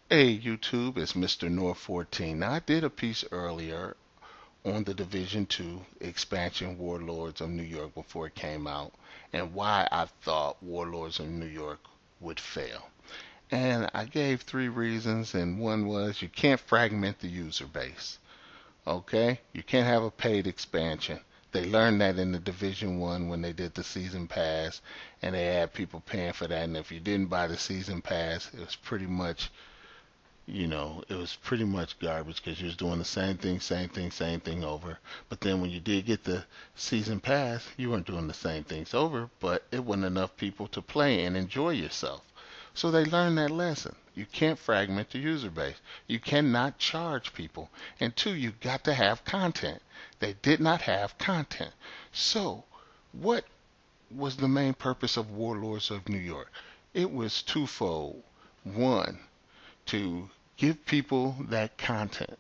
Hey YouTube, it's Mr. North 14. Now I did a piece earlier on the Division 2 expansion Warlords of New York before it came out and why I thought Warlords of New York would fail. And I gave three reasons, and one was you can't fragment the user base. Okay? You can't have a paid expansion. They learned that in the Division 1 when they did the season pass and they had people paying for that, and if you didn't buy the season pass, it was pretty much it was pretty much garbage because you was doing the same thing over. But then when you did get the season pass, you weren't doing the same things over, but it wasn't enough people to play and enjoy yourself. So they learned that lesson. You can't fragment the user base. You cannot charge people. And two, you got to have content. They did not have content. So what was the main purpose of Warlords of New York? It was twofold. One, to give people that content,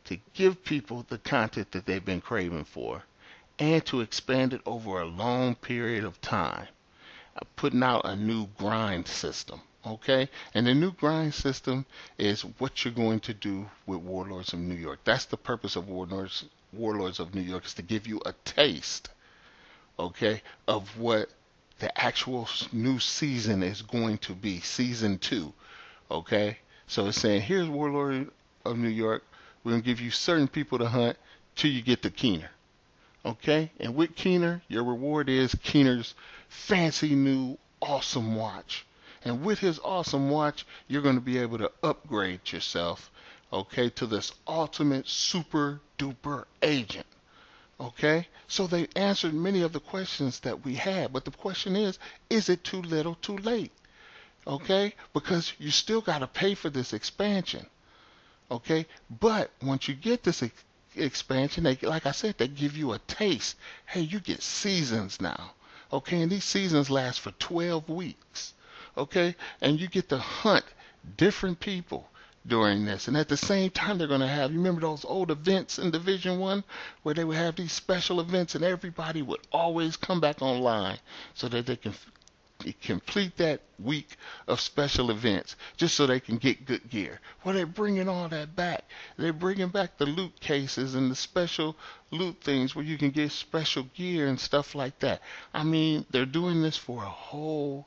to give people the content that they've been craving for, and to expand it over a long period of time. Putting out a new grind system, okay? And the new grind system is what you're going to do with Warlords of New York. That's the purpose of Warlords of New York, is to give you a taste, okay, of what the actual new season is going to be, season 2, okay? So it's saying, here's Warlord of New York. We're going to give you certain people to hunt till you get to Keener. Okay? And with Keener, your reward is Keener's fancy new awesome watch. And with his awesome watch, you're going to be able to upgrade yourself, okay, to this ultimate super duper agent. Okay? So they answered many of the questions that we had. But the question is it too little, too late? Okay? Because you still got to pay for this expansion. Okay? But once you get this expansion, they, like I said, they give you a taste. Hey, you get seasons now. Okay? And these seasons last for 12 weeks. Okay? And you get to hunt different people during this. And at the same time, they're going to have, you remember those old events in Division 1 where they would have these special events and everybody would always come back online so that they can complete that week of special events just so they can get good gear. Well, they're bringing all that back. They're bringing back the loot cases and the special loot things where you can get special gear and stuff like that. I mean, they're doing this for a whole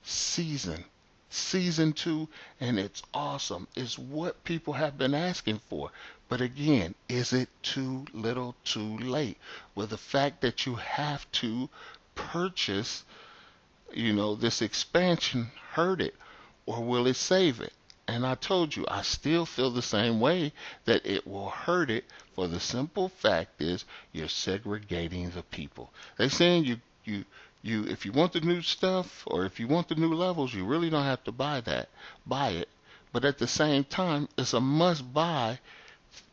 season. Season 2, and it's awesome. It's what people have been asking for. But again, is it too little, too late? Well, the fact that you have to purchase this expansion hurt it, or will it save it? And I told you, I still feel the same way, that it will hurt it, for the simple fact is you're segregating the people. They're saying if you want the new stuff or if you want the new levels, you really don't have to buy it. But at the same time, it's a must buy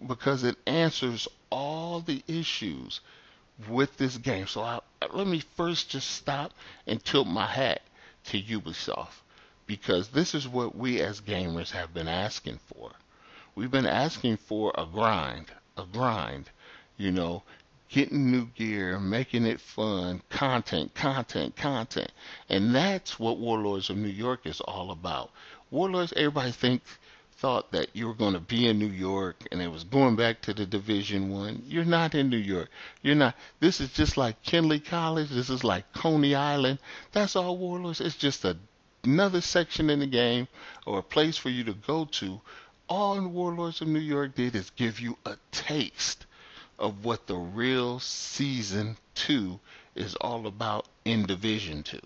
because it answers all the issues with this game. So let me first just stop and tilt my hat to Ubisoft, because this is what we as gamers have been asking for. We've been asking for a grind, you know, getting new gear, making it fun, content. And that's what Warlords of New York is all about. Warlords, everybody thought that you were going to be in New York and it was going back to the Division 1. You're not in New York. You're not. This is just like Kinley College. This is like Coney Island. That's all Warlords. It's just another section in the game or a place for you to go to. All Warlords of New York did is give you a taste of what the real Season 2 is all about in Division 2.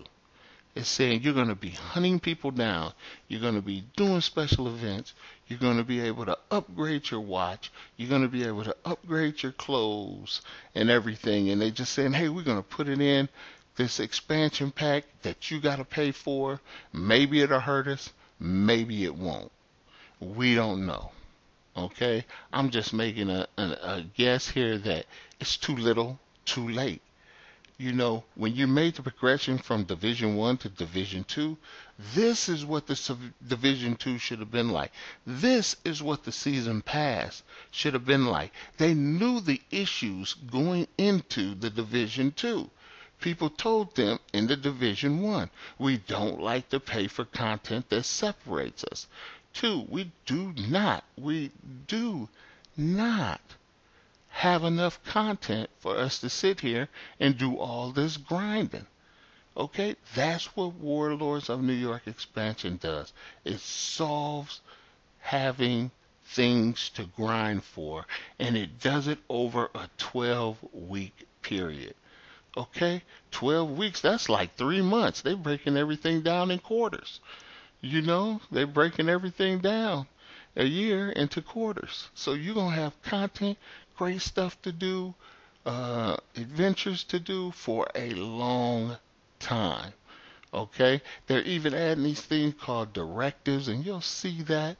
It's saying you're going to be hunting people down. You're going to be doing special events. You're going to be able to upgrade your watch. You're going to be able to upgrade your clothes and everything. And they're just saying, hey, we're going to put it in this expansion pack that you got to pay for. Maybe it'll hurt us. Maybe it won't. We don't know. Okay? I'm just making a guess here that it's too little, too late. When you made the progression from Division 1 to Division 2, this is what the Division 2 should have been like. This is what the Season Pass should have been like. They knew the issues going into the Division 2. People told them in the Division 1, we don't like to pay for content that separates us. Two, we do not have enough content for us to sit here and do all this grinding. Okay? That's what Warlords of New York expansion does. It solves having things to grind for, and it does it over a 12-week period. Okay? 12 weeks, that's like 3 months. They're breaking everything down in quarters. They're breaking everything down a year into quarters. So you're going to have content, great stuff to do, adventures to do for a long time. Okay? They're even adding these things called directives, and you'll see that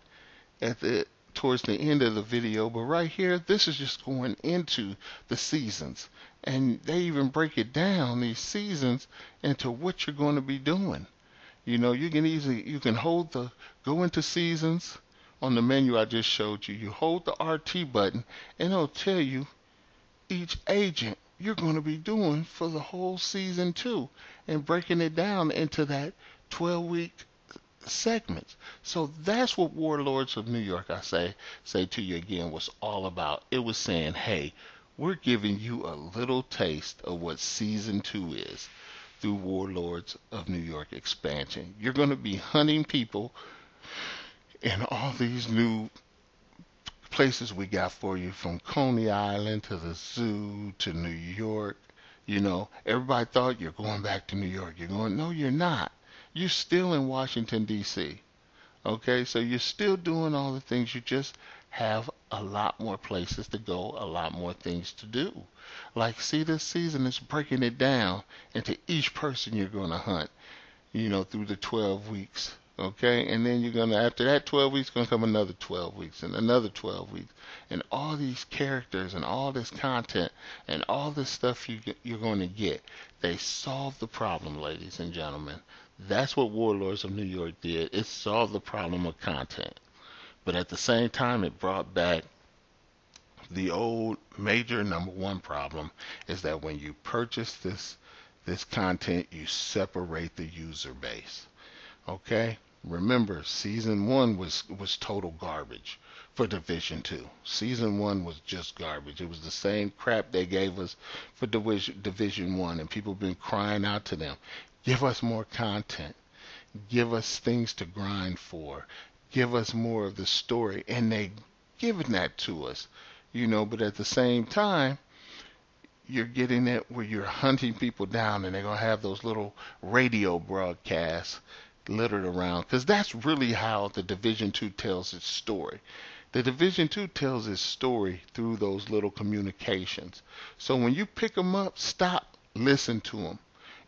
at the towards the end of the video. But right here, this is just going into the seasons. And they even break it down, these seasons, into what you're going to be doing. You can go into seasons on the menu I just showed you. You hold the RT button and it'll tell you each agent you're going to be doing for the whole season 2 and breaking it down into that 12-week segments. So that's what Warlords of New York, I say to you again, was all about. It was saying, hey, we're giving you a little taste of what season 2 is through Warlords of New York expansion. You're going to be hunting people in all these new places we got for you, from Coney Island to the zoo to New York. Everybody thought you're going back to New York. No, you're not. You're still in Washington, D.C. Okay, so you're still doing all the things. You just have a lot more places to go, a lot more things to do. Like, see, this season is breaking it down into each person you're going to hunt, through the 12 weeks. Okay, and then after that 12 weeks, going to come another 12 weeks and another 12 weeks. And all these characters and all this content and all this stuff you're going to get. They solve the problem, ladies and gentlemen. That's what Warlords of New York did. It solved the problem of content. But at the same time, it brought back the old major number one problem, is that when you purchase this content, you separate the user base. Okay? Remember, season 1 was total garbage for Division 2. Season 1 was just garbage. It was the same crap they gave us for Division 1, and people have been crying out to them, give us more content. Give us things to grind for. Give us more of the story. And they giving that to us. But at the same time, you're getting it where you're hunting people down, and they're going to have those little radio broadcasts littered around, because that's really how the Division 2 tells its story. The Division 2 tells its story through those little communications. So when you pick them up, stop, listen to them.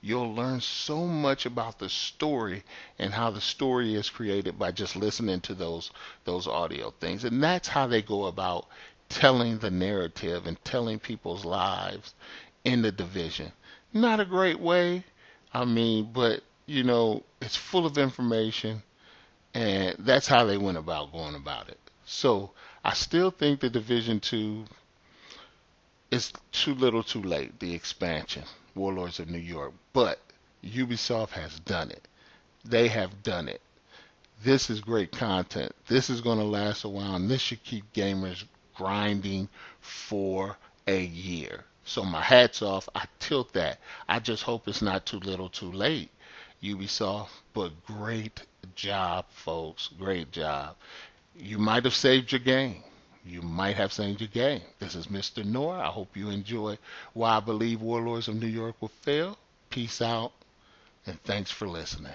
You'll learn so much about the story and how the story is created by just listening to those audio things. And that's how they go about telling the narrative and telling people's lives in the division. Not a great way, but it's full of information, and that's how they went about going about it. So I still think the Division 2 is too little too late, the expansion, Warlords of New York. But Ubisoft has done it. They have done it. This is great content. This is going to last a while, and this should keep gamers grinding for a year. So my hat's off. I tilt that. I just hope it's not too little too late, Ubisoft. But great job, folks. Great job. You might have saved your game. You might have saved your game. This is Mr. Noor. I hope you enjoy why I believe Warlords of New York will fail. Peace out, and thanks for listening.